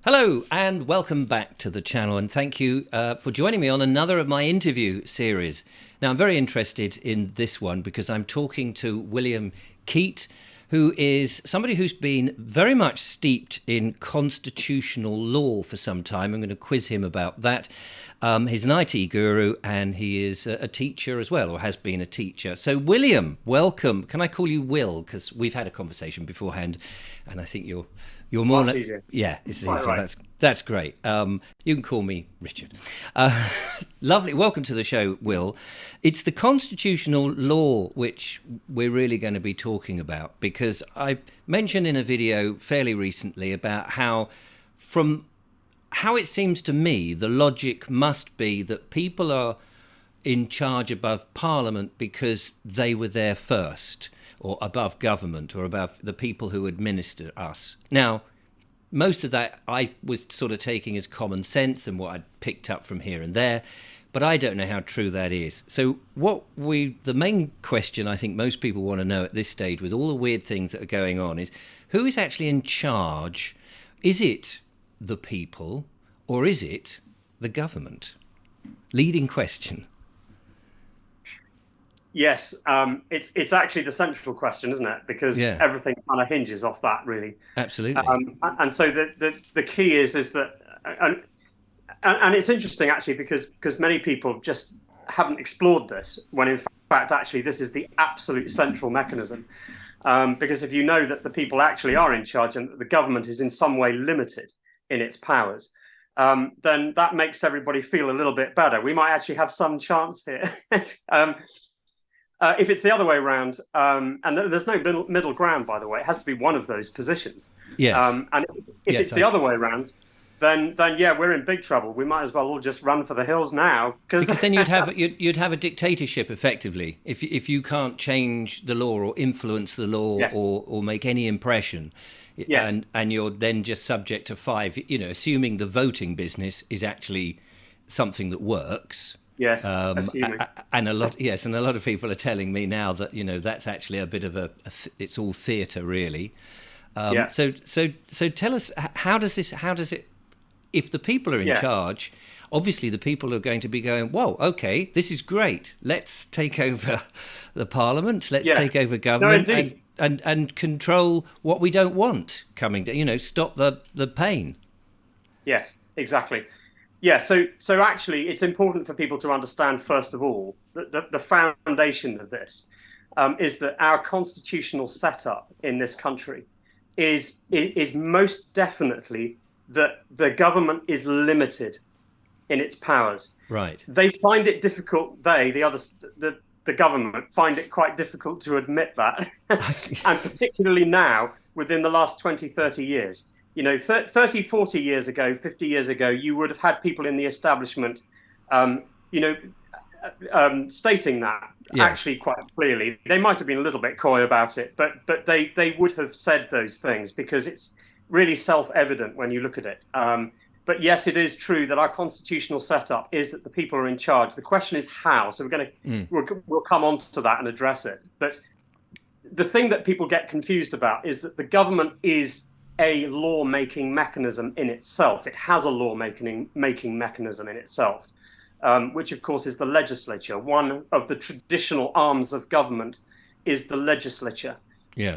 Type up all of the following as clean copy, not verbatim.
Hello and welcome back to the channel, and thank you for joining me on another of my interview series. Now, I'm very interested in this one because I'm talking to William Keyte, who is somebody who's been very much steeped in constitutional law for some time. I'm going to quiz him about that. He's an IT guru and he is a teacher as well, or has been a teacher. So, William, welcome. Can I call you Will? Because we've had a conversation beforehand, and I think you're more Much easier. Yeah, it's easier. Right. That's great. You can call me Richard. Lovely. Welcome to the show, Will. It's the constitutional law which we're really going to be talking about, because I mentioned in a video fairly recently about how it seems to me the logic must be that people are in charge above Parliament because they were there first, or above government, or above the people who administer us. Now, most of that I was sort of taking as common sense and what I'd picked up from here and there, but I don't know how true that is. So the main question I think most people want to know at this stage, with all the weird things that are going on, is who is actually in charge? Is it the people, or is it the government? Leading question. Yes, it's actually the central question, isn't it? Because everything kind of hinges off that, really. Absolutely. And so the key is that, and it's interesting actually because many people just haven't explored this, when in fact actually this is the absolute central mechanism. Because if you know that the people actually are in charge and that the government is in some way limited in its powers, then that makes everybody feel a little bit better. We might actually have some chance here. If it's the other way around, and there's no middle ground, by the way, it has to be one of those positions. Yes. And if it's the other way around, then yeah, we're in big trouble. We might as well all just run for the hills now, because then you'd have a dictatorship effectively if you can't change the law or influence the law. Yes. or make any impression. Yes. And you're then just subject to five. Assuming the voting business is actually something that works. Yes, and a lot of people are telling me now that that's actually a bit of it's all theatre, really. So tell us, how does it? If the people are in charge, obviously the people are going to be going, whoa, okay, this is great. Let's take over the Parliament. Let's take over government and control what we don't want coming to. Stop the pain. Yes, exactly. Yeah, so actually, it's important for people to understand, first of all, that the foundation of this is that our constitutional setup in this country is most definitely that the government is limited in its powers. Right. They find it difficult. The government find it quite difficult to admit that, and particularly now, within the last 20, 30 years. 30, 40 years ago, 50 years ago, you would have had people in the establishment, stating that actually quite clearly. They might have been a little bit coy about it, but they would have said those things because it's really self-evident when you look at it. But yes, it is true that our constitutional setup is that the people are in charge. The question is how. So we'll come on to that and address it. But the thing that people get confused about is that the government is a law-making mechanism in itself. It has a law-making mechanism in itself, which of course is the legislature. One of the traditional arms of government is the legislature. Yes.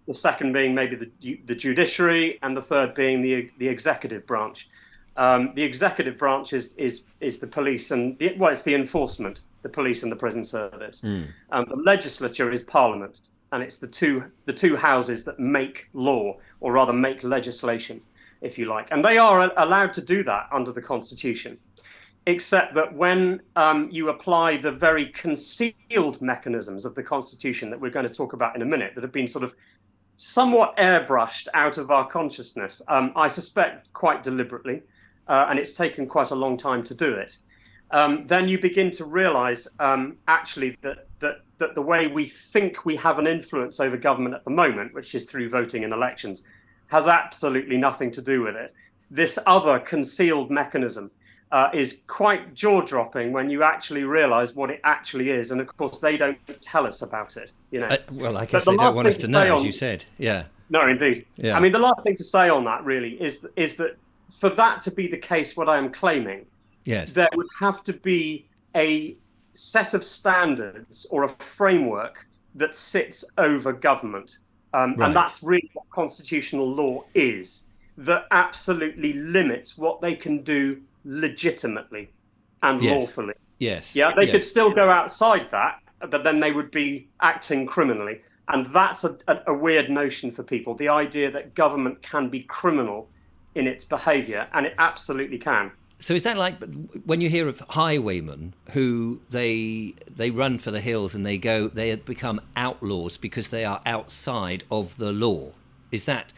The second being maybe the judiciary, and the third being the executive branch. The executive branch is the police and it's the enforcement, the police and the prison service. The legislature is Parliament. And it's the two houses that make law, or rather make legislation, if you like. And they are allowed to do that under the Constitution, except that when you apply the very concealed mechanisms of the Constitution that we're going to talk about in a minute, that have been sort of somewhat airbrushed out of our consciousness, I suspect quite deliberately, and it's taken quite a long time to do it, then you begin to realize actually that the way we think we have an influence over government at the moment, which is through voting and elections, has absolutely nothing to do with it. This other concealed mechanism is quite jaw-dropping when you actually realize what it actually is. And of course, they don't tell us about it. Well, I guess they don't want us to know, as you said. Yeah. No, indeed. Yeah. I mean, the last thing to say on that really is that for that to be the case, what I am claiming, Yes. there would have to be a set of standards or a framework that sits over government. Right. And that's really what constitutional law is, that absolutely limits what they can do legitimately and lawfully. Yes. Yeah, they could still go outside that, but then they would be acting criminally. And that's a weird notion for people, the idea that government can be criminal in its behaviour, and it absolutely can. So is that like when you hear of highwaymen who they run for the hills and they become outlaws because they are outside of the law? Is that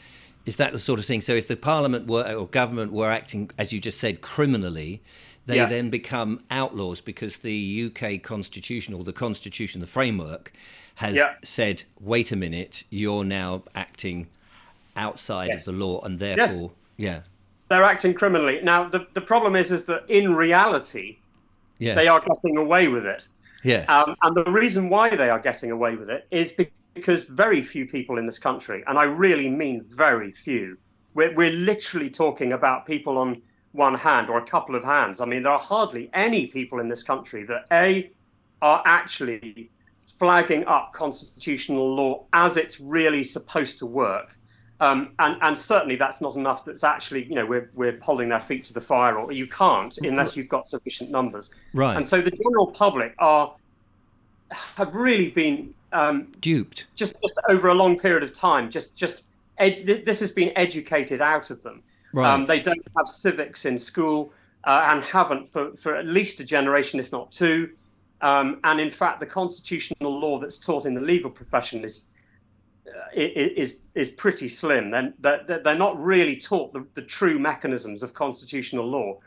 the sort of thing? So if the Parliament or government were acting, as you just said, criminally, they then become outlaws because the UK Constitution, or the Constitution, the framework, has said, wait a minute, you're now acting outside of the law, and therefore, they're acting criminally. Now, the problem is that in reality, they are getting away with it. Yes. And the reason why they are getting away with it is because very few people in this country, and I really mean very few, we're literally talking about people on one hand or a couple of hands. I mean, there are hardly any people in this country that are actually flagging up constitutional law as it's really supposed to work. And certainly that's not enough. That's actually, we're holding their feet to the fire, or you can't unless you've got sufficient numbers. Right. And so the general public have really been duped just over a long period of time. This has been educated out of them. Right. They don't have civics in school and haven't for at least a generation, if not two. And in fact, the constitutional law that's taught in the legal profession is pretty slim. They're not really taught the true mechanisms of constitutional law.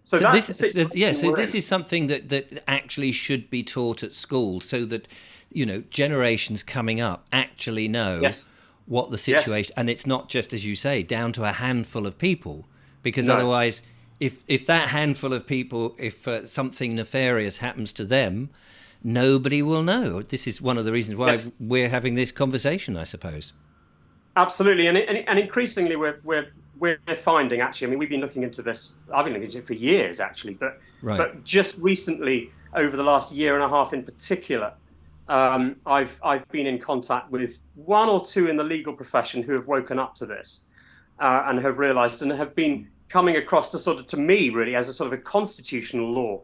So this is something that actually should be taught at school, so that generations coming up actually know what the situation, and it's not just, as you say, down to a handful of people, because otherwise, if that handful of people, if something nefarious happens to them, nobody will know. This is one of the reasons why we're having this conversation, I suppose. Absolutely, and increasingly we're finding, actually, I mean, we've been looking into this. I've been looking into it for years, actually, but just recently, over the last year and a half in particular, I've been in contact with one or two in the legal profession who have woken up to this and have realised and have been coming across to me really as a sort of a constitutional law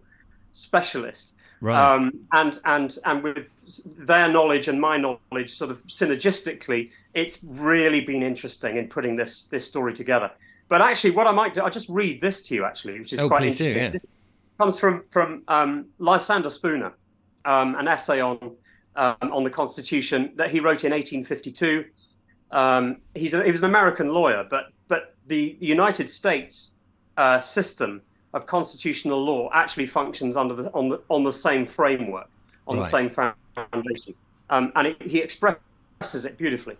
specialist. Right. And with their knowledge and my knowledge sort of synergistically, it's really been interesting in putting this story together. But actually, what I might do, I'll just read this to you, actually, which is quite interesting. This comes from Lysander Spooner, an essay on the Constitution that he wrote in 1852. He was an American lawyer, but the United States system of constitutional law actually functions on the same framework, on the same foundation, and he expresses it beautifully.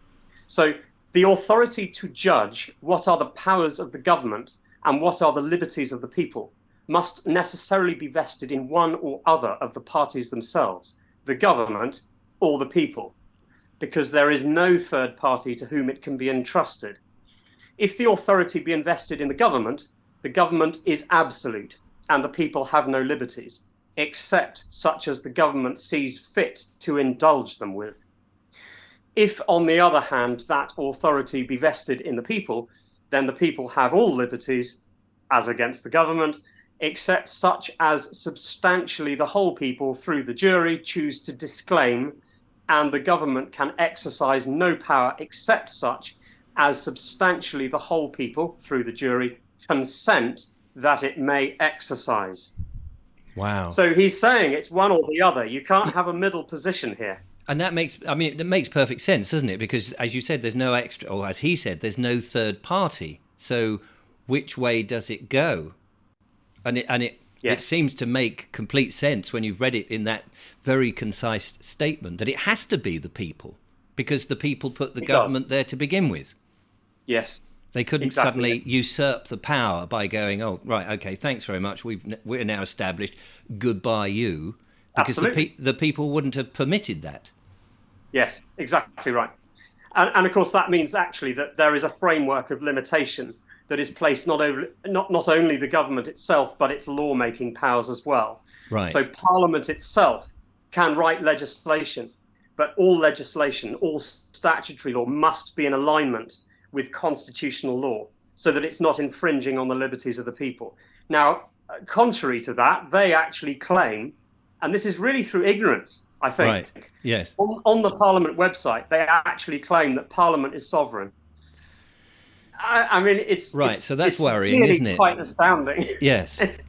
So the authority to judge what are the powers of the government and what are the liberties of the people must necessarily be vested in one or other of the parties themselves, the government or the people, because there is no third party to whom it can be entrusted. If the authority be invested in the government is absolute, and the people have no liberties, except such as the government sees fit to indulge them with. If, on the other hand, that authority be vested in the people, then the people have all liberties, as against the government, except such as substantially the whole people, through the jury, choose to disclaim, and the government can exercise no power except such as substantially the whole people, through the jury, consent that it may exercise. Wow. So he's saying it's one or the other. You can't have a middle position here. And that makes perfect sense, doesn't it? Because, as you said, there's no extra, or as he said, there's no third party. So which way does it go? And it seems to make complete sense when you've read it in that very concise statement that it has to be the people, because the people put the government there to begin with. Yes. They couldn't suddenly usurp the power by going, oh, right, okay, thanks very much. We're now established. Goodbye, you. Because the people wouldn't have permitted that. Yes, exactly right. And of course, that means actually that there is a framework of limitation that is placed not only the government itself, but its lawmaking powers as well. Right. So Parliament itself can write legislation, but all legislation, all statutory law must be in alignment with constitutional law so that it's not infringing on the liberties of the people. Now, contrary to that, they actually claim, and this is really through ignorance, I think. Right. Yes. On the Parliament website, they actually claim that Parliament is sovereign. I mean, it's right. So that's worrying, really isn't it? Quite astounding. Yes.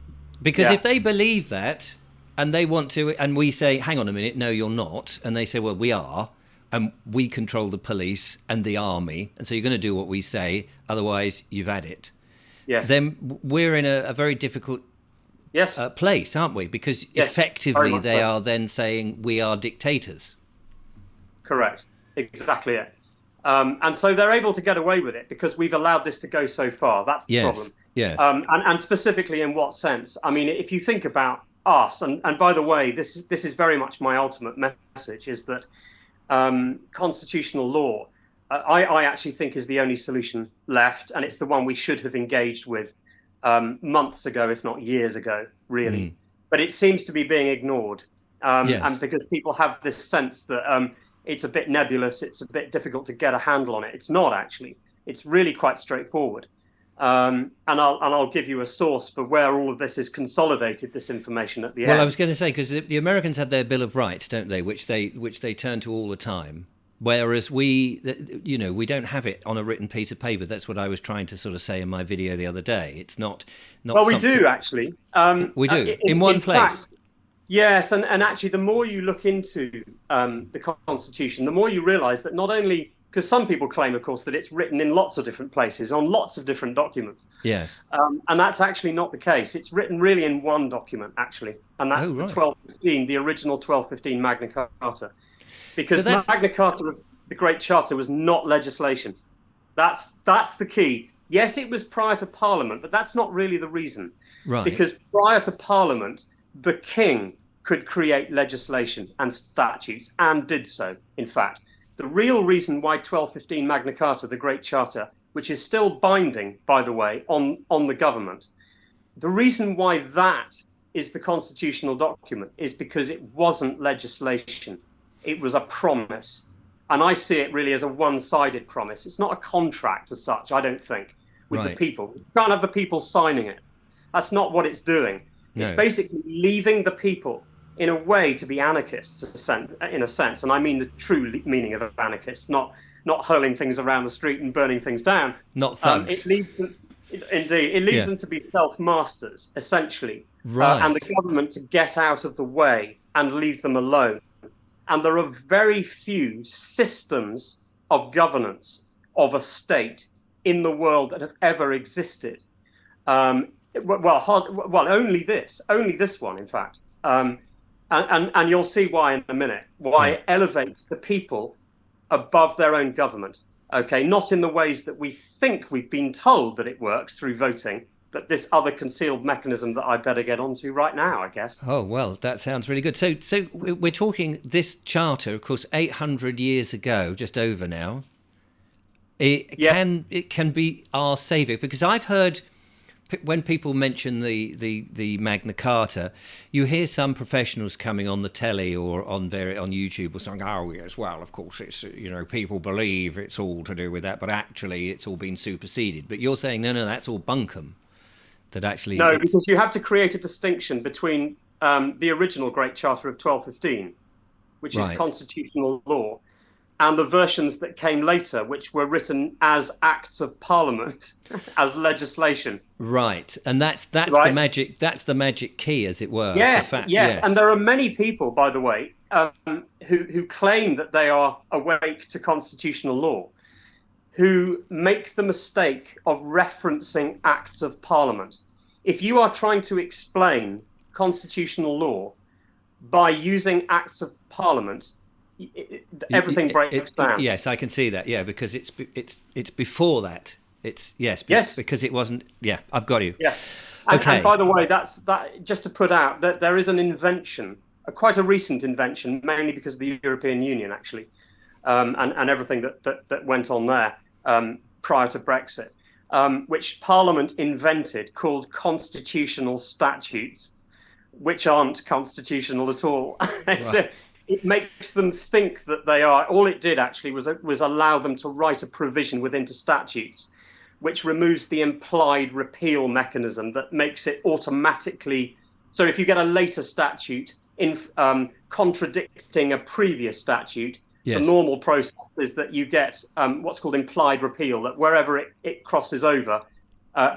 Because if they believe that, and they want to, and we say, hang on a minute, no, you're not, and they say, well, we are, and we control the police and the army, and so you're going to do what we say, otherwise you've had it. Yes. Then we're in a very difficult place, aren't we? Because effectively they are then saying we are dictators. Correct. Exactly it. And so they're able to get away with it because we've allowed this to go so far. That's the problem. Yes. And specifically in what sense? I mean, if you think about us, and by the way, this is very much my ultimate message, is that constitutional law, I actually think is the only solution left, and it's the one we should have engaged with months ago, if not years ago, really. But it seems to be being ignored, and because people have this sense that it's a bit nebulous, it's a bit difficult to get a handle on it. It's not actually. It's really quite straightforward. And I'll give you a source for where all of this is consolidated, this information at the end. Well, I was going to say, because the Americans have their Bill of Rights, don't they, which they turn to all the time, whereas we don't have it on a written piece of paper. That's what I was trying to sort of say in my video the other day. It's not. Well, we do actually. We do in one place. Fact, yes, and actually, the more you look into the Constitution, the more you realise that not only. Because some people claim, of course, that it's written in lots of different places, on lots of different documents. Yes. And that's actually not the case. It's written really in one document, actually. And that's the 1215, the original 1215 Magna Carta. Because Magna Carta, the Great Charter, was not legislation. That's the key. Yes, it was prior to Parliament, but that's not really the reason. Right. Because prior to Parliament, the king could create legislation and statutes, and did so, in fact. The real reason why 1215 Magna Carta, the Great Charter, which is still binding, by the way, on the government, the reason why that is the constitutional document is because it wasn't legislation. It was a promise. And I see it really as a one-sided promise. It's not a contract as such, I don't think, with the people. You can't have the people signing it. That's not what it's doing. No. It's basically leaving the people in a way to be anarchists, in a sense, and I mean the true meaning of anarchists, not hurling things around the street and burning things down. Not thugs. It leads them, indeed, it leads them to be self-masters, essentially, right. And the government to get out of the way and leave them alone. And there are very few systems of governance of a state in the world that have ever existed. Only this one, in fact. And you'll see why in a minute, why it elevates the people above their own government. Okay, not in the ways that we think we've been told that it works through voting, but this other concealed mechanism that I better get onto right now, I guess. Oh, well, that sounds really good. So we're talking this charter, of course, 800 years ago, just over now. It can be our saviour, because I've heard when people mention the Magna Carta, you hear some professionals coming on the telly or on YouTube or saying, "Oh yes, well, of course it's people believe it's all to do with that, but actually it's all been superseded." But you're saying no, that's all bunkum. That actually because you have to create a distinction between the original Great Charter of 1215, which is constitutional law, and the versions that came later, which were written as acts of Parliament, as legislation. Right, and that's right? the magic. That's the magic key, as it were. Yes. And there are many people, by the way, who claim that they are awake to constitutional law, who make the mistake of referencing acts of Parliament. If you are trying to explain constitutional law by using acts of Parliament, everything breaks down. Yes, I can see that. Yeah, because it's before that. Yes, because it wasn't. Yeah, I've got you. Yes. Okay. And by the way, that just to put out that there is an invention, quite a recent invention, mainly because of the European Union, actually, and everything that went on there prior to Brexit. which Parliament invented, called constitutional statutes, which aren't constitutional at all. Right. It makes them think that they are. All it did actually was allow them to write a provision within statutes, which removes the implied repeal mechanism that makes it automatically. So if you get a later statute in contradicting a previous statute, Yes. the normal process is that you get what's called implied repeal, that wherever it crosses over,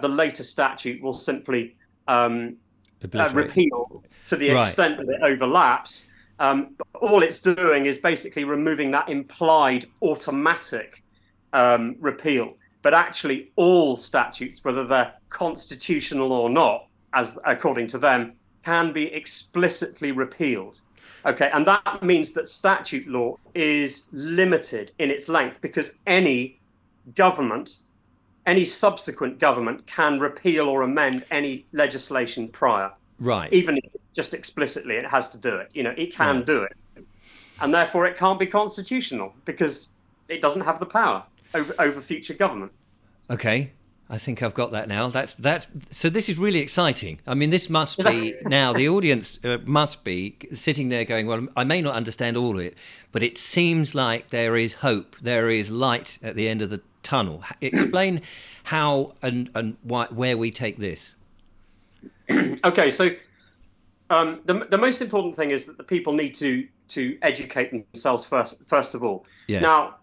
the later statute will simply repeal to the extent that it overlaps. All it's doing is basically removing that implied automatic repeal. But actually, all statutes, whether they're constitutional or not, as according to them, can be explicitly repealed. Okay, and that means that statute law is limited in its length, because any government, any subsequent government, can repeal or amend any legislation prior. Right. Even if it's just explicitly, it has to do it. It can do it. And therefore it can't be constitutional, because it doesn't have the power over future government. Okay. I think I've got that now. That's so this is really exciting. I mean, this must be now the audience must be sitting there going, well, I may not understand all of it, but it seems like there is hope. There is light at the end of the tunnel. Explain how and why, where we take this. Okay, so the most important thing is that the people need to educate themselves first of all. Yes. Now,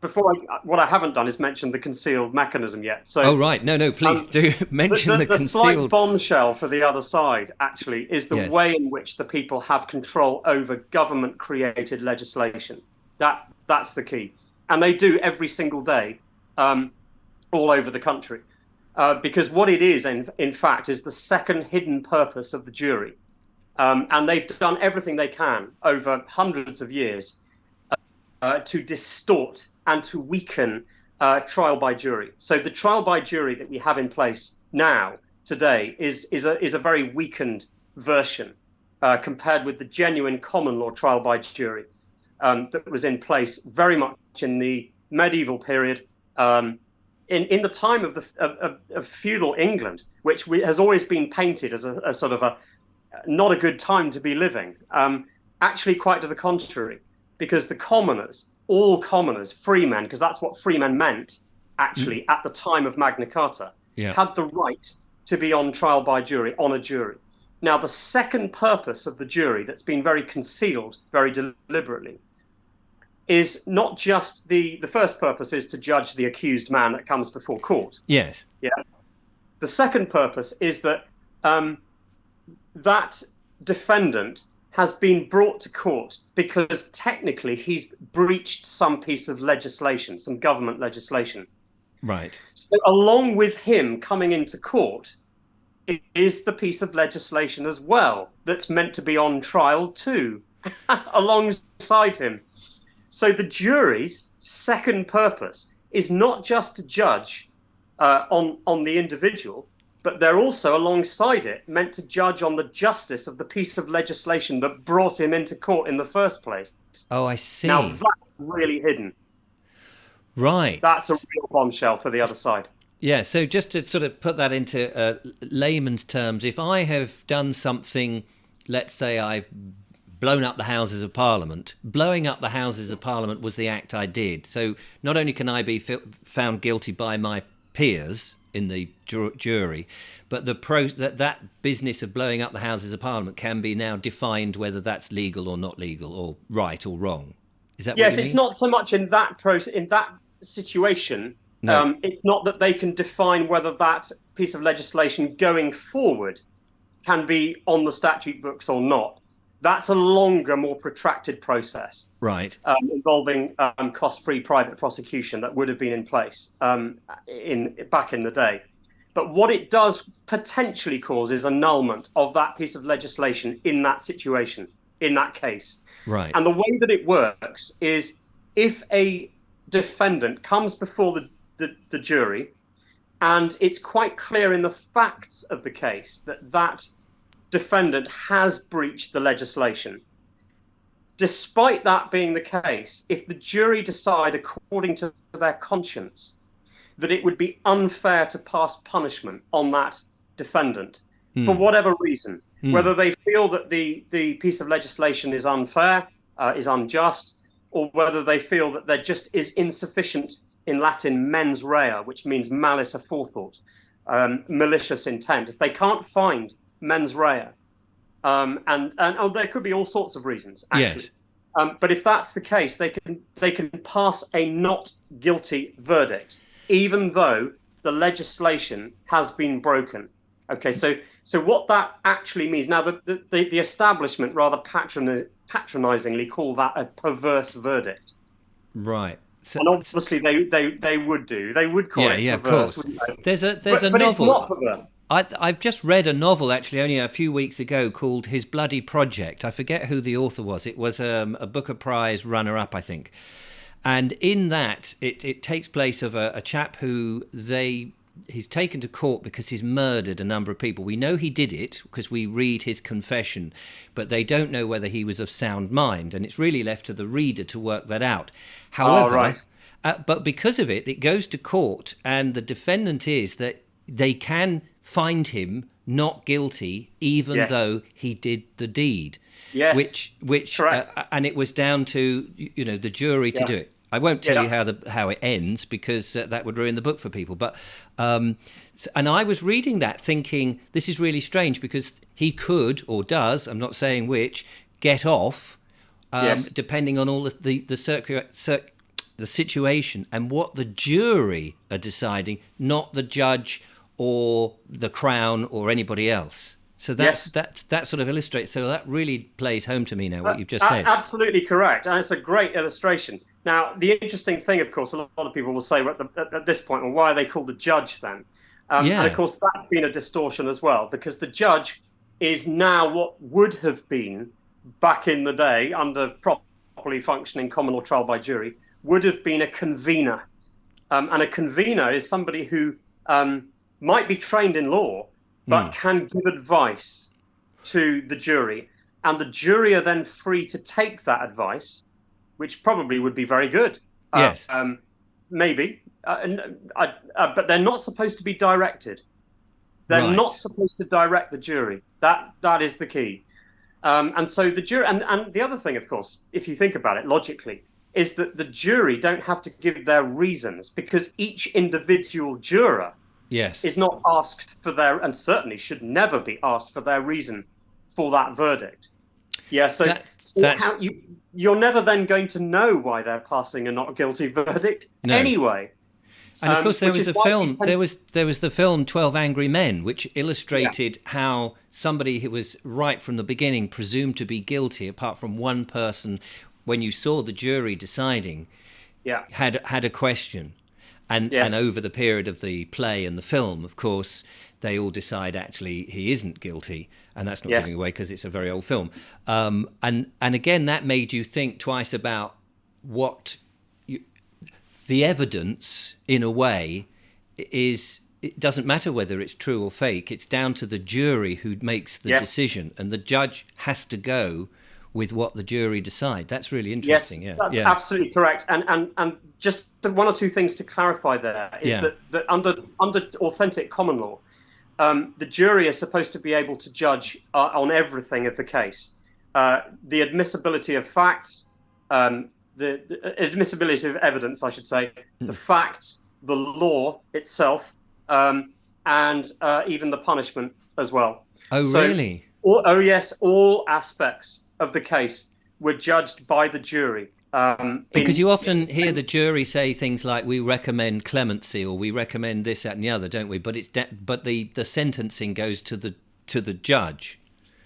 what I haven't done is mention the concealed mechanism yet. So, oh right, no, please do mention the concealed. The slight bombshell for the other side actually is the way in which the people have control over government-created legislation. That's the key, and they do every single day, all over the country, because what it is, in fact, is the second hidden purpose of the jury. And they've done everything they can over hundreds of years to distort and to weaken trial by jury. So the trial by jury that we have in place now, today, is a very weakened version compared with the genuine common law trial by jury that was in place very much in the medieval period, in the time of feudal England, which has always been painted as a sort of a not a good time to be living. Actually, quite to the contrary, because the commoners, all commoners, freemen, because that's what freemen meant, actually, at the time of Magna Carta, had the right to be on trial by jury, on a jury. Now, the second purpose of the jury, that's been very concealed, very deliberately, is not just the first purpose is to judge the accused man that comes before court. Yes. Yeah. The second purpose is that that defendant has been brought to court because technically he's breached some piece of legislation, some government legislation. Right. So along with him coming into court is the piece of legislation as well that's meant to be on trial too, alongside him. So the jury's second purpose is not just to judge on the individual, but they're also, alongside it, meant to judge on the justice of the piece of legislation that brought him into court in the first place. Oh, I see. Now, that's really hidden. Right. That's a real bombshell for the other side. Yeah, so just to sort of put that into layman's terms, if I have done something, let's say I've blown up the Houses of Parliament, blowing up the Houses of Parliament was the act I did. So not only can I be found guilty by my peers in the jury, but that business of blowing up the Houses of Parliament can be now defined whether that's legal or not legal, or right or wrong. Is that what you mean? Yes, it's not so much in that situation. No. It's not that they can define whether that piece of legislation going forward can be on the statute books or not. That's a longer, more protracted process, right? Involving cost-free private prosecution that would have been in place back in the day. But what it does potentially cause is annulment of that piece of legislation in that situation, in that case. Right. And the way that it works is if a defendant comes before the jury, and it's quite clear in the facts of the case that defendant has breached the legislation. Despite that being the case, if the jury decide, according to their conscience, that it would be unfair to pass punishment on that defendant for whatever reason, whether they feel that the piece of legislation is unfair, is unjust, or whether they feel that there just is insufficient, in Latin, mens rea, which means malice aforethought, malicious intent. If they can't find mens rea, and there could be all sorts of reasons, actually. Yes. But if that's the case, they can pass a not guilty verdict, even though the legislation has been broken. Okay, so what that actually means now, the establishment rather patronizingly call that a perverse verdict. Right. So, and obviously they would call it perverse. Of course. There's a novel. But it's not perverse. I've just read a novel actually only a few weeks ago called His Bloody Project. I forget who the author was. It was a Booker Prize runner-up, I think. And in that, it takes place of a chap who he's taken to court because he's murdered a number of people. We know he did it because we read his confession, but they don't know whether he was of sound mind, and it's really left to the reader to work that out. However, but because of it goes to court, and the defendant is that they can find him not guilty even though he did the deed. Yes. Which and it was down to the jury to do it. I won't tell you how it ends because that would ruin the book for people. But and I was reading that thinking this is really strange because he could or does, I'm not saying which, get off depending on all the situation and what the jury are deciding, not the judge or the Crown or anybody else. So that sort of illustrates. So that really plays home to me now what you've just said. Absolutely correct, and it's a great illustration. Now, the interesting thing, of course, a lot of people will say at this point, well, why are they called the judge then? And of course, that's been a distortion as well, because the judge is now what would have been back in the day under properly functioning common law trial by jury, would have been a convener. And a convener is somebody who might be trained in law, but can give advice to the jury. And the jury are then free to take that advice, which probably would be very good. Yes. Maybe. But they're not supposed to be directed. They're not supposed to direct the jury. That is the key. And so the jury, and the other thing, of course, if you think about it logically, is that the jury don't have to give their reasons because each individual juror is not asked for their, and certainly should never be asked for their reason for that verdict. Yeah, so you're never then going to know why they're passing a not guilty verdict anyway. And of course, there was a film. There was the film 12 Angry Men, which illustrated how somebody who was right from the beginning presumed to be guilty, apart from one person, when you saw the jury deciding, had a question, and over the period of the play and the film, of course, they all decide actually he isn't guilty, and that's not giving away because it's a very old film. And again, that made you think twice about what the evidence, in a way, is. It doesn't matter whether it's true or fake. It's down to the jury who makes the decision, and the judge has to go with what the jury decide. That's really interesting. Yes, that's absolutely correct. And just one or two things to clarify there is that under authentic common law, the jury is supposed to be able to judge on everything of the case. The admissibility of facts, the admissibility of evidence, I should say, the facts, the law itself, and even the punishment as well. Oh, really? Yes, all aspects of the case were judged by the jury. Because you often hear the jury say things like, we recommend clemency, or we recommend this, that and the other, don't we? But the sentencing goes to the judge.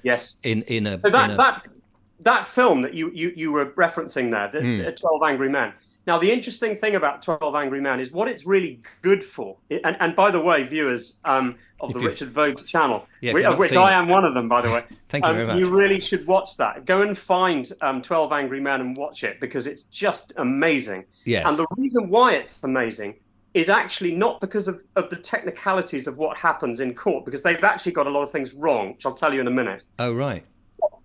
Yes. That film that you were referencing there, 12 Angry Men. Now, the interesting thing about 12 Angry Men is what it's really good for. And by the way, viewers of the Richard Vogues channel, of which I am one of them, by the way. Thank you very much. You really should watch that. Go and find 12 Angry Men and watch it because it's just amazing. Yes. And the reason why it's amazing is actually not because of the technicalities of what happens in court, because they've actually got a lot of things wrong, which I'll tell you in a minute. Oh, right.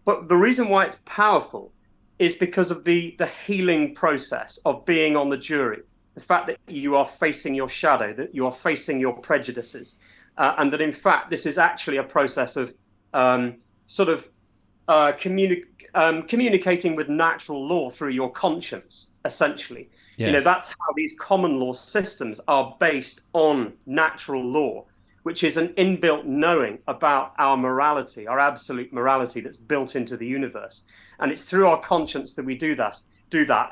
But the reason why it's powerful is because of the healing process of being on the jury. the fact that you are facing your shadow, that you are facing your prejudices, and that in fact this is actually a process of sort of communicating with natural law through your conscience, essentially. Yes. That's how these common law systems are based on natural law, which is an inbuilt knowing about our morality, our absolute morality that's built into the universe. And it's through our conscience that we do that.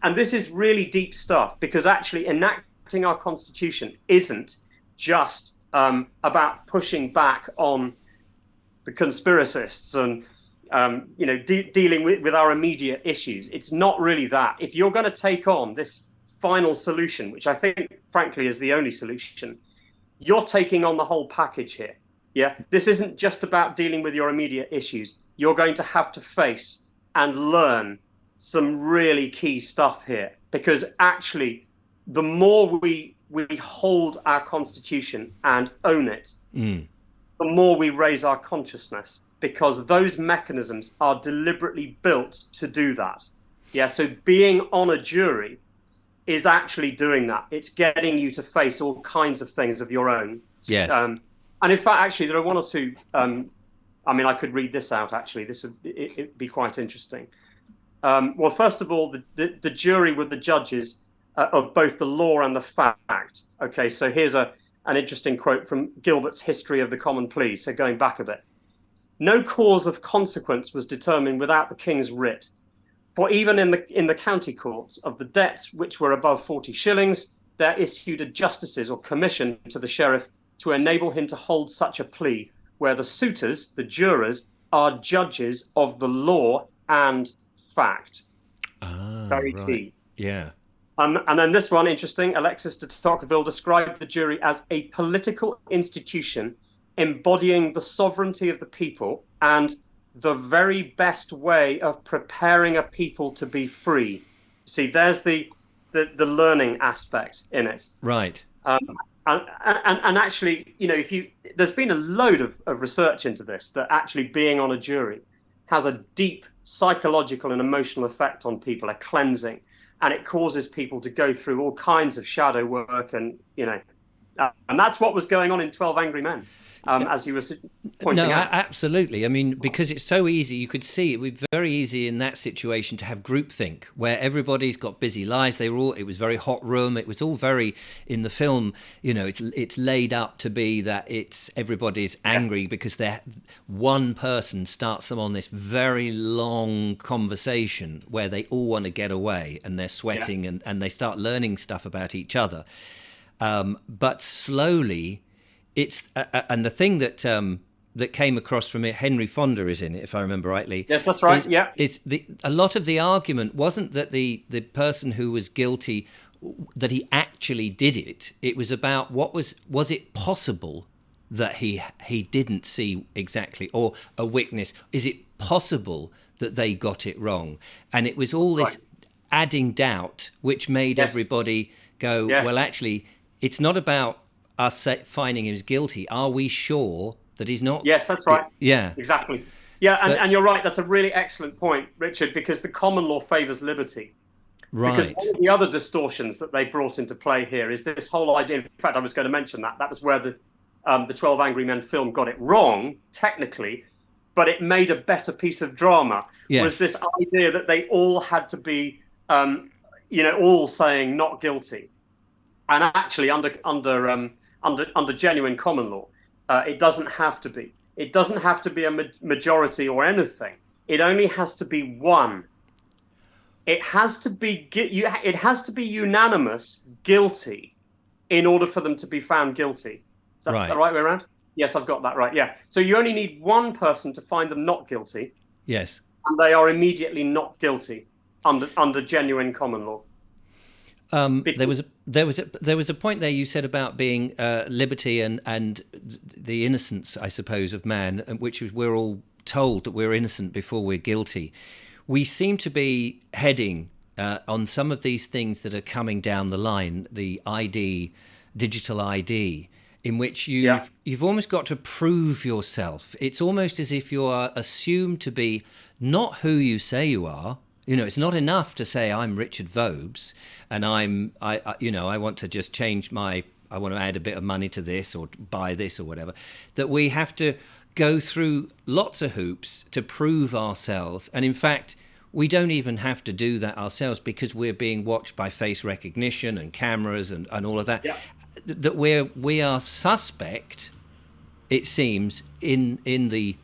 And this is really deep stuff, because actually enacting our constitution isn't just about pushing back on the conspiracists and dealing with our immediate issues. It's not really that. If you're going to take on this final solution, which I think, frankly, is the only solution, you're taking on the whole package here. Yeah, this isn't just about dealing with your immediate issues. You're going to have to face and learn some really key stuff here, because actually, the more we hold our constitution and own it, the more we raise our consciousness, because those mechanisms are deliberately built to do that. Yeah, so being on a jury is actually doing that. It's getting you to face all kinds of things of your own. Yes. And in fact, actually, there are one or two. I could read this out. Actually, it'd be quite interesting. Well, first of all, the jury were the judges of both the law and the fact. Okay, so here's an interesting quote from Gilbert's History of the Common Pleas. So going back a bit. No cause of consequence was determined without the king's writ. For even in the county courts of the debts which were above 40 shillings, there issued a justices or commission to the sheriff to enable him to hold such a plea, where the suitors, the jurors, are judges of the law and fact. Very right. key. Yeah. And then this one, interesting. Alexis de Tocqueville described the jury as a political institution embodying the sovereignty of the people and the very best way of preparing a people to be free. See, there's the learning aspect in it. Right. And actually, there's been a load of research into this, that actually being on a jury has a deep psychological and emotional effect on people, a cleansing, and it causes people to go through all kinds of shadow work, and and that's what was going on in 12 Angry Men. As you were pointing out. Absolutely. I mean, because it's so easy, you could see it would be very easy in that situation to have groupthink, where everybody's got busy lives. It was very hot room. It was all very, in the film, it's laid up to be that everybody's angry because one person starts them on this very long conversation where they all want to get away, and they're sweating and they start learning stuff about each other. But slowly, it's and the thing that came across from it, Henry Fonda is in it, if I remember rightly. Yes, that's right. A lot of the argument wasn't that the person who was guilty, that he actually did it. It was about was it possible that he didn't see exactly, or a witness. Is it possible that they got it wrong? And it was all this adding doubt, which made everybody go, well, actually, it's not about us finding him guilty. Are we sure that he's not? Yes, that's right. Yeah, exactly. Yeah, and you're right. That's a really excellent point, Richard, because the common law favours liberty. Right. Because one of the other distortions that they brought into play here is this whole idea. In fact, I was going to mention that was where the 12 Angry Men film got it wrong, technically, but it made a better piece of drama. Yes. Was this idea that they all had to be, all saying not guilty, and actually under genuine common law, it doesn't have to be. It doesn't have to be a majority or anything. It only has to be one. It has to be unanimous guilty in order for them to be found guilty. Is that the right way around? Yes, I've got that right. Yeah. So you only need one person to find them not guilty. Yes. And they are immediately not guilty under genuine common law. There was a point there you said about being liberty and the innocence, I suppose, of man, which is we're all told that we're innocent before we're guilty. We seem to be heading on some of these things that are coming down the line, the ID, digital ID, in which you've almost got to prove yourself. It's almost as if you are assumed to be not who you say you are. It's not enough to say I'm Richard Vobes and I want to just change I want to add a bit of money to this or buy this or whatever. That we have to go through lots of hoops to prove ourselves. And in fact, we don't even have to do that ourselves because we're being watched by face recognition and cameras and all of that. Yeah. That we are suspect, it seems, in the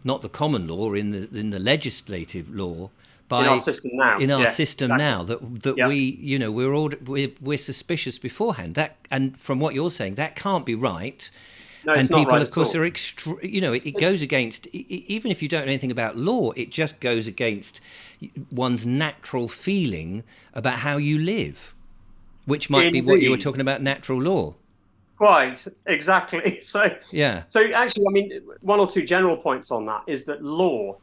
not the common law, in the legislative law, by in our system now. Now that we're suspicious beforehand. And from what you're saying, that can't be right. No, it's and not people, right of course, at all. are it goes against, even if you don't know anything about law, it just goes against one's natural feeling about how you live, which might be what you were talking about, natural law. Quite, exactly. So actually, I mean, one or two general points on that is that law,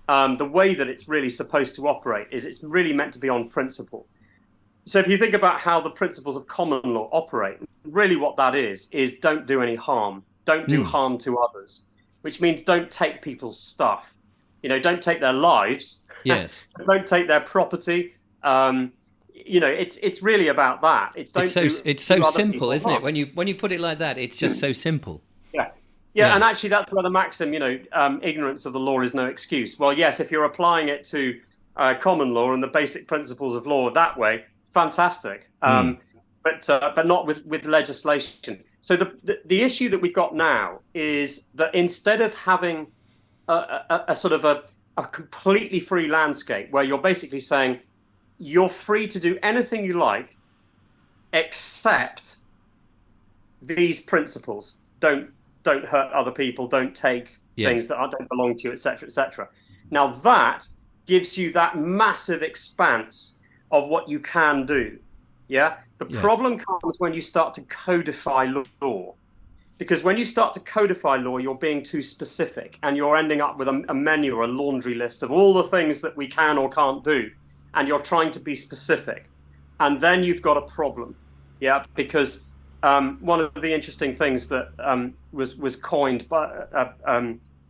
the way that it's really supposed to operate is it's really meant to be on principle. So if you think about how the principles of common law operate, really what that is don't do any harm. Don't do harm to others, which means don't take people's stuff. Don't take their lives. Yes. Don't take their property. It's really about that. It's so simple, isn't it? When you put it like that, it's just so simple. Yeah, and actually that's where the maxim, ignorance of the law is no excuse. Well, yes, if you're applying it to common law and the basic principles of law that way, fantastic. But not with legislation. So the issue that we've got now is that instead of having a sort of a completely free landscape where you're basically saying you're free to do anything you like except these principles, don't hurt other people, don't take things that don't belong to you, etc., etc. Now that gives you that massive expanse of what you can do. The problem comes when you start to codify law, because when you start to codify law, you're being too specific and you're ending up with a menu or a laundry list of all the things that we can or can't do, and you're trying to be specific, and then you've got a problem. Because one of the interesting things that was coined by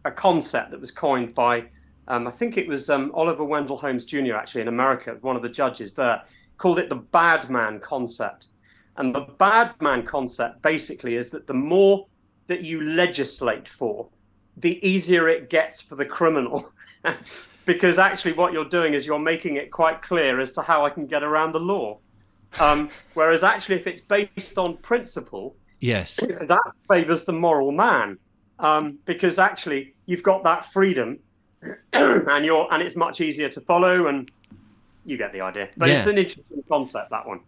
a concept that was coined by I think it was Oliver Wendell Holmes Jr. actually in America, one of the judges there, called it the bad man concept. And the bad man concept basically is that the more that you legislate for, the easier it gets for the criminal. Because actually what you're doing is you're making it quite clear as to how I can get around the law. Whereas actually if it's based on principle, that favours the moral man. Because actually you've got that freedom and it's much easier to follow, and you get the idea. But it's an interesting concept, that one.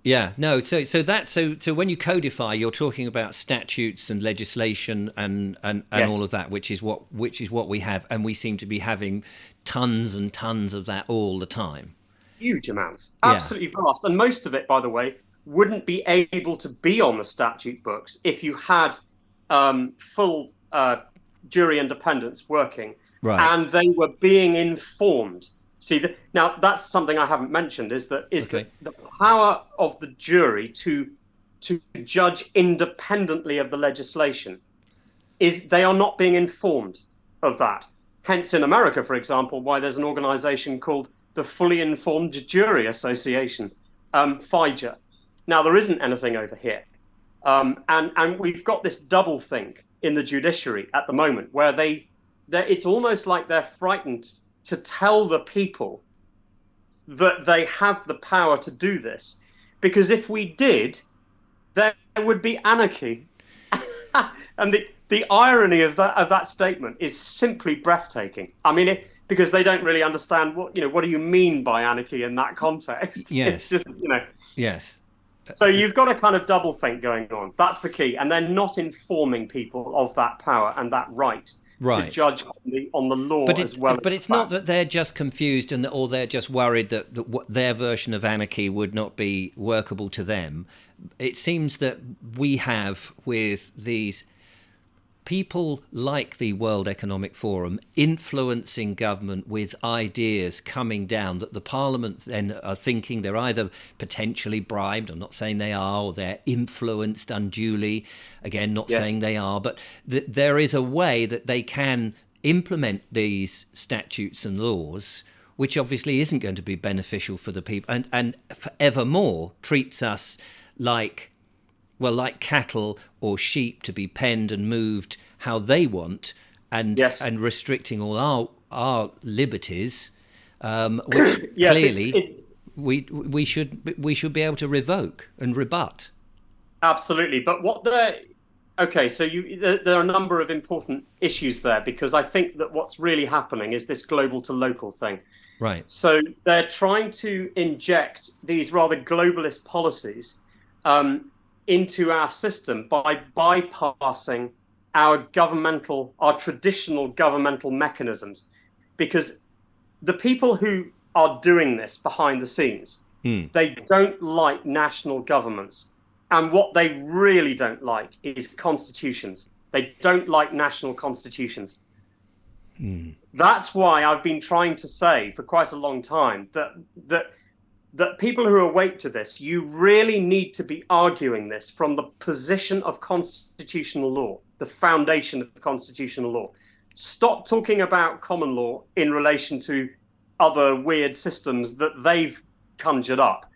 So when you codify, you're talking about statutes and legislation and all of that, which is what we have, and we seem to be having tons and tons of that all the time. Huge amounts, absolutely vast, and most of it, by the way, wouldn't be able to be on the statute books if you had full jury independence working, and they were being informed. See, now that's something I haven't mentioned is that the power of the jury to judge independently of the legislation is they are not being informed of that. Hence, in America, for example, why there's an organization called the Fully Informed Jury Association, FIJA. Now, there isn't anything over here. And we've got this double think in the judiciary at the moment where it's almost like they're frightened to tell the people that they have the power to do this. Because if we did, there would be anarchy. And the irony of that statement is simply breathtaking. I mean, because they don't really understand what do you mean by anarchy in that context? Yes. It's just, Yes. So you've got a kind of double think going on. That's the key. And they're not informing people of that power and that right. To judge on the law as well. But it's not that they're just confused or they're just worried that their version of anarchy would not be workable to them. It seems that we have with these people like the World Economic Forum influencing government with ideas coming down that the Parliament then are thinking they're either potentially bribed, I'm not saying they are, or they're influenced unduly, again, not saying they are, but there is a way that they can implement these statutes and laws which obviously isn't going to be beneficial for the people, and forevermore treats us like cattle or sheep to be penned and moved how they want, and restricting all our liberties, which clearly we should be able to revoke and rebut. Absolutely, but so there are a number of important issues there, because I think that what's really happening is this global to local thing. Right. So they're trying to inject these rather globalist policies into our system by bypassing our traditional governmental mechanisms, because the people who are doing this behind the scenes, they don't like national governments. And what they really don't like is constitutions. They don't like national constitutions. That's why I've been trying to say for quite a long time that people who are awake to this, you really need to be arguing this from the position of constitutional law, the foundation of constitutional law. Stop talking about common law in relation to other weird systems that they've conjured up,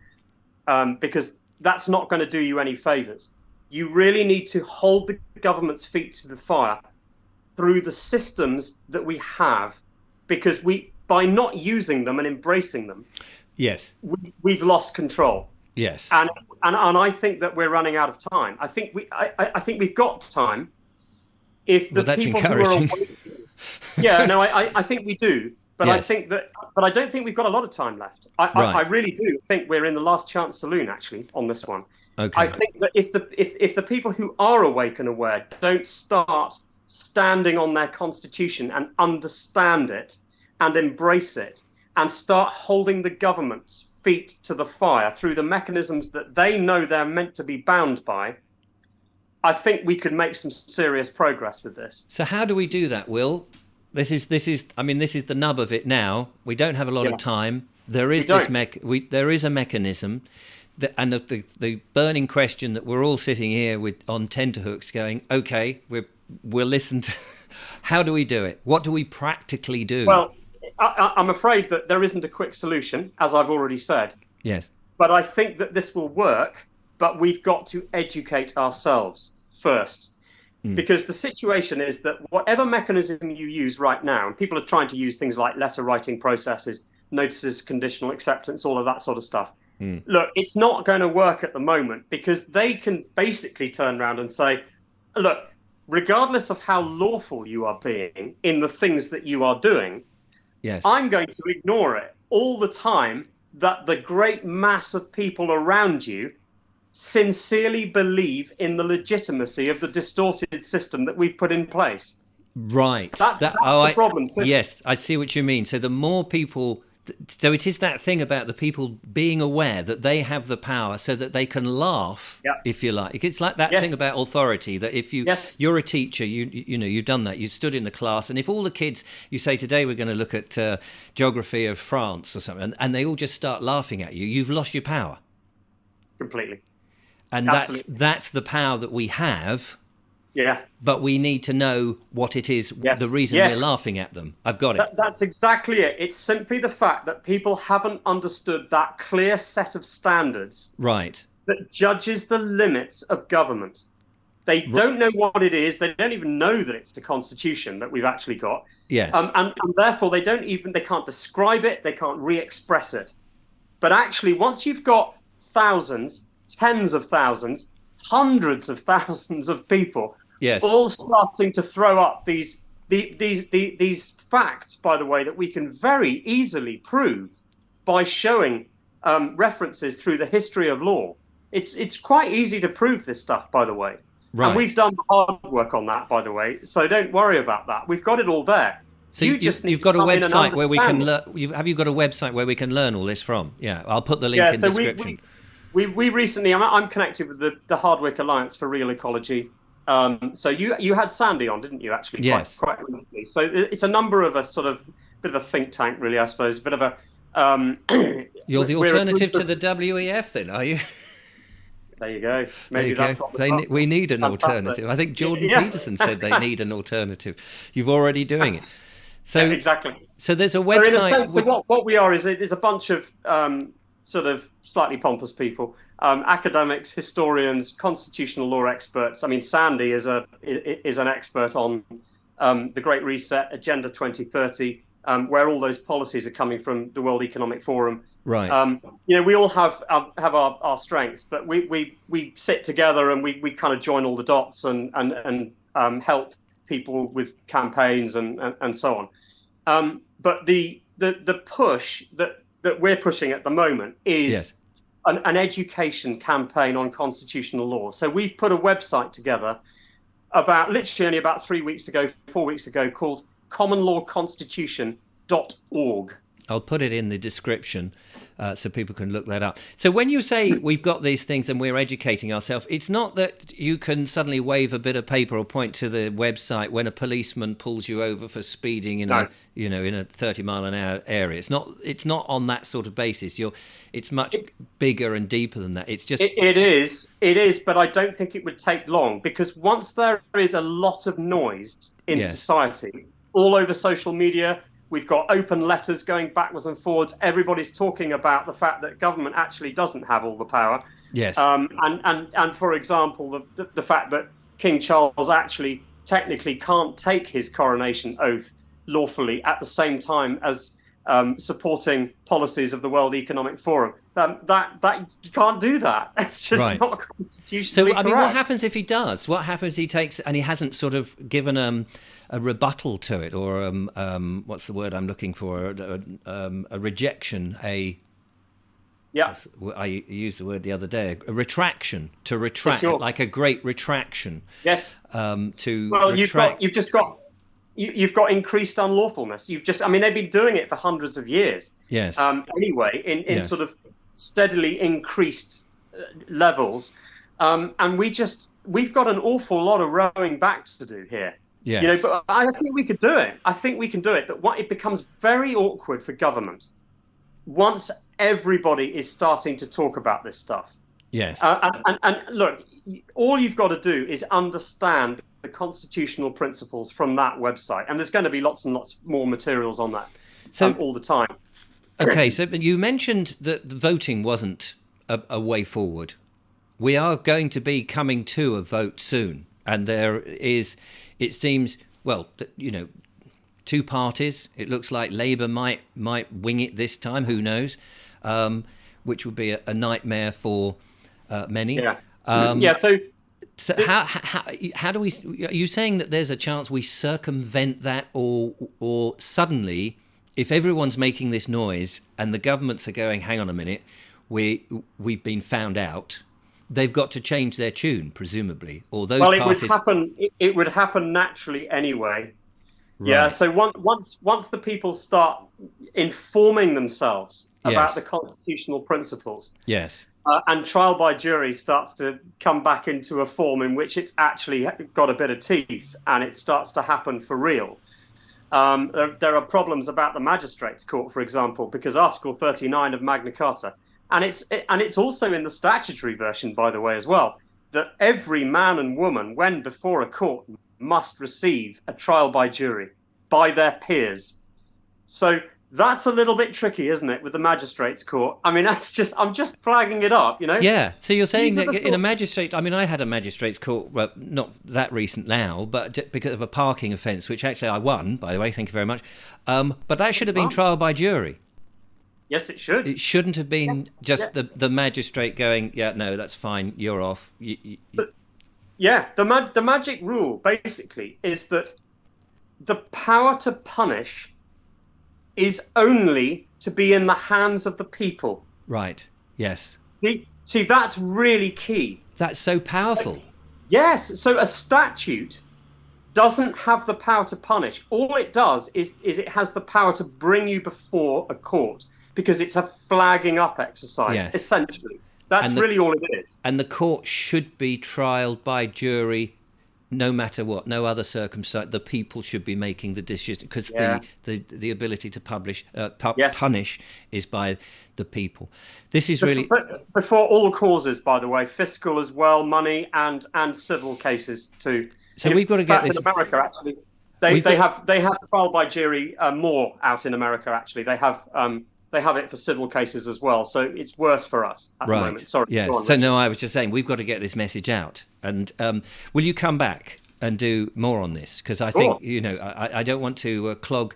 because that's not going to do you any favors. You really need to hold the government's feet to the fire through the systems that we have, because by not using them and embracing them, we've lost control. Yes. And I think that we're running out of time. I think we've got time. If the that's people encouraging. Who are I think we do. But yes. But I don't think we've got a lot of time left. I really do think we're in the last chance saloon, actually, on this one. Okay. I think that if the people who are awake and aware don't start standing on their constitution and understand it and embrace it, and start holding the government's feet to the fire through the mechanisms that they know they're meant to be bound by, I think we could make some serious progress with this. So how do we do that, Will? This is the nub of it now. We don't have a lot of time. There is there is a mechanism, and the burning question that we're all sitting here on tenterhooks going, okay, we'll listen to. How do we do it? What do we practically do? Well, I'm afraid that there isn't a quick solution, as I've already said. Yes. But I think that this will work, but we've got to educate ourselves first. Because the situation is that whatever mechanism you use right now, and people are trying to use things like letter writing processes, notices, conditional acceptance, all of that sort of stuff. Look, it's not going to work at the moment, because they can basically turn around and say, look, regardless of how lawful you are being in the things that you are doing, I'm going to ignore it all the time that the great mass of people around you sincerely believe in the legitimacy of the distorted system that we've put in place. Right. That's the problem. So, yes, I see what you mean. So the more people... So it is that thing about the people being aware that they have the power so that they can laugh, if you like. It's like that thing about authority, that if you're a teacher, you know, you've done that, you've stood in the class, and if all the kids, you say, today we're going to look at geography of France or something, and they all just start laughing at you, you've lost your power. Completely. And that's the power that we have. Yeah. But we need to know what it is, the reason we're laughing at them. I've got it. That's exactly it. It's simply the fact that people haven't understood that clear set of standards. Right. That judges the limits of government. They don't know what it is. They don't even know that it's the Constitution that we've actually got. Yes. And therefore they can't describe it. They can't re-express it. But actually, once you've got thousands, tens of thousands, hundreds of thousands of people all starting to throw up these facts, by the way, that we can very easily prove by showing references through the history of law. It's quite easy to prove this stuff, by the way. Right. And we've done the hard work on that, by the way. So don't worry about that. We've got it all there. So you've got a website where we can learn. Have you got a website where we can learn all this from? Yeah, I'll put the link in the description. We recently, I'm connected with the Hardwick Alliance for Real Ecology. So you had Sandy on, didn't you? Actually, yes, quite recently. So it's a number of us, sort of bit of a think tank, really, I suppose. A bit of a. You're the alternative to the WEF, then, are you? There you go. Maybe that's what we need an alternative. I think Jordan Peterson said they need an alternative. You're already doing it. So exactly. So there's a So in a website. sense, what we are is a bunch of sort of slightly pompous people, academics, historians, constitutional law experts. I mean, Sandy is an expert on the Great Reset, Agenda 2030, where all those policies are coming from the World Economic Forum. Right. We all have our strengths, but we sit together and we kind of join all the dots and help people with campaigns and so on. But the push that we're pushing at the moment is Yes. an education campaign on constitutional law. So we've put a website together literally only about 4 weeks ago, called commonlawconstitution.org. I'll put it in the description so people can look that up. So when you say we've got these things and we're educating ourselves, it's not that you can suddenly wave a bit of paper or point to the website when a policeman pulls you over for speeding in a 30-mile-an-hour area. It's not on that sort of basis. It's much bigger and deeper than that. It's just it is, but I don't think it would take long, because once there is a lot of noise in society, all over social media. We've got open letters going backwards and forwards. Everybody's talking about the fact that government actually doesn't have all the power. Yes. And for example, the fact that King Charles actually technically can't take his coronation oath lawfully at the same time as supporting policies of the World Economic Forum. That you can't do that. It's just not constitutionally correct. So, what happens if he does? What happens if he takes and he hasn't sort of given a rebuttal to it, or what's the word I'm looking for? A rejection. I used the word the other day. A retraction. To retract, like a great retraction. Yes. Retract. You've got increased unlawfulness. They've been doing it for hundreds of years. Yes. Anyway, in sort of steadily increased levels, and we've got an awful lot of rowing back to do here. Yes. But I think we could do it. But it becomes very awkward for government once everybody is starting to talk about this stuff. Yes. And look, all you've got to do is understand the constitutional principles from that website, and there's going to be lots and lots more materials on that all the time. Okay, so you mentioned that voting wasn't a way forward. We are going to be coming to a vote soon, and there is, it seems, two parties. It looks like Labour might wing it this time. Who knows? Which would be a nightmare for many. Yeah. So how do we? Are you saying that there's a chance we circumvent that, or suddenly, if everyone's making this noise and the governments are going, hang on a minute, we've been found out, they've got to change their tune, presumably, or those parties. It would happen naturally anyway. Right. Yeah. So once the people start informing themselves about the constitutional principles. Yes. And trial by jury starts to come back into a form in which it's actually got a bit of teeth, and it starts to happen for real. There are problems about the magistrates' court, for example, because Article 39 of Magna Carta, and it's also in the statutory version, by the way, as well, that every man and woman, when before a court, must receive a trial by jury by their peers. So that's a little bit tricky, isn't it, with the magistrates' court? I mean, I'm just flagging it up, Yeah. So you're saying that in a magistrate, I had a magistrates' court, well, not that recent now, but because of a parking offence, which actually I won, by the way, thank you very much. But that should have been trial by jury. Yes, it should. It shouldn't have been the magistrate going, yeah, no, that's fine, you're off. The magic rule, basically, is that the power to punish is only to be in the hands of the people. Right. Yes. See, that's really key. That's so powerful. Yes. So a statute doesn't have the power to punish. All it does is it has the power to bring you before a court, because it's a flagging up exercise, essentially. That's really all it is. And the court should be trialed by jury, no matter what, no other circumstance. The people should be making the decision, because the ability to punish is by the people. This is really before all causes, by the way, fiscal as well, money and civil cases too. So we've got to get this. In America, actually, They have trial by jury more out in America. Actually, they have it for civil cases as well. So it's worse for us at the moment. Sorry. Yes. So no, I was just saying we've got to get this message out. And will you come back and do more on this? Because I think I don't want to clog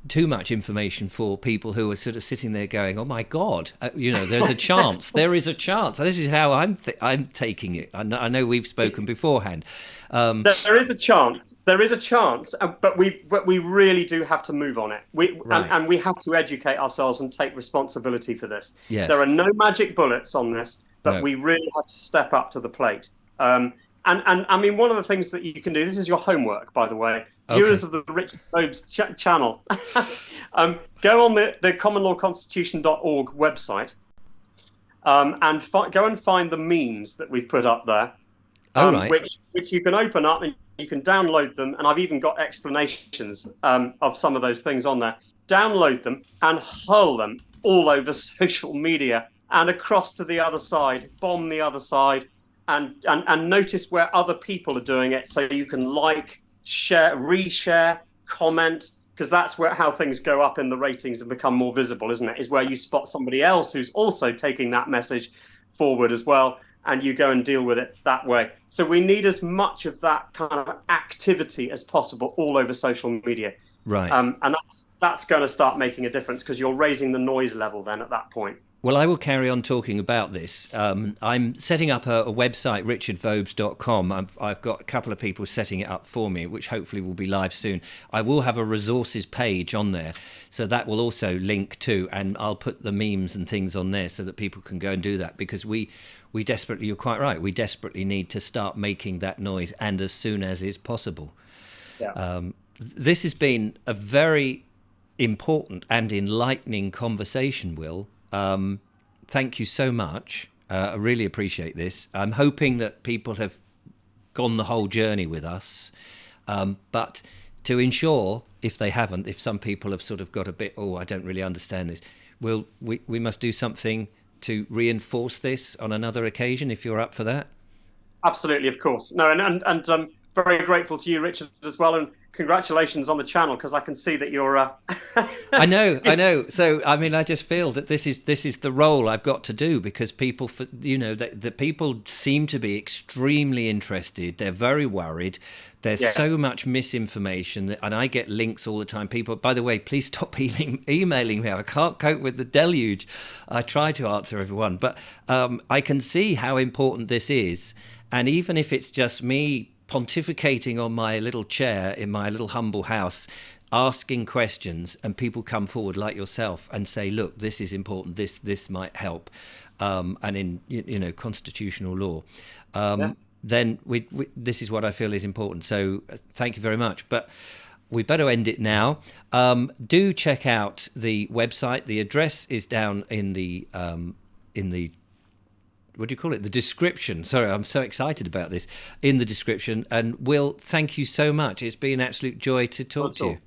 too much information for people who are sort of sitting there going, "Oh my God, there's a chance. There is a chance." This is how I'm taking it. I know we've spoken beforehand. There is a chance. There is a chance, but we really do have to move on it. And we have to educate ourselves and take responsibility for this. Yes. There are no magic bullets on this, but we really have to step up to the plate. And I mean, one of the things that you can do, this is your homework, by the way, viewers of the Richard Phobes channel, go on the commonlawconstitution.org website and go and find the memes that we've put up there, which you can open up and you can download them. And I've even got explanations of some of those things on there. Download them and hurl them all over social media and across to the other side, bomb the other side. And notice where other people are doing it, so you can like, share, reshare, comment, because that's how things go up in the ratings and become more visible, isn't it? Is where you spot somebody else who's also taking that message forward as well, and you go and deal with it that way. So we need as much of that kind of activity as possible all over social media. Right. And that's going to start making a difference, because you're raising the noise level then at that point. Well, I will carry on talking about this. I'm setting up a website, richardphobes.com. I've got a couple of people setting it up for me, which hopefully will be live soon. I will have a resources page on there, so that will also link to, and I'll put the memes and things on there so that people can go and do that, because we desperately, you're quite right, we desperately need to start making that noise, and as soon as is possible. Yeah. This has been a very important and enlightening conversation, Will. Thank you so much. I really appreciate this. I'm hoping that people have gone the whole journey with us. But to ensure, if they haven't, if some people have sort of got a bit, I don't really understand this, we must do something to reinforce this on another occasion, if you're up for that. Absolutely, of course. No, and I'm very grateful to you, Richard, as well, and congratulations on the channel, because I can see that you're. I know. So I mean, I just feel that this is the role I've got to do, because people, the people seem to be extremely interested. They're very worried. There's so much misinformation, and I get links all the time. People, by the way, please stop emailing me. I can't cope with the deluge. I try to answer everyone, but I can see how important this is, and even if it's just me pontificating on my little chair in my little humble house, asking questions, and people come forward like yourself and say, look, this is important, this might help, and in constitutional law, then this is what I feel is important. So thank you very much. But we better end it now. Do check out the website. The address is down in the what do you call it? The description. Sorry, I'm so excited about this. In the description. And Will, thank you so much. It's been an absolute joy to talk to you.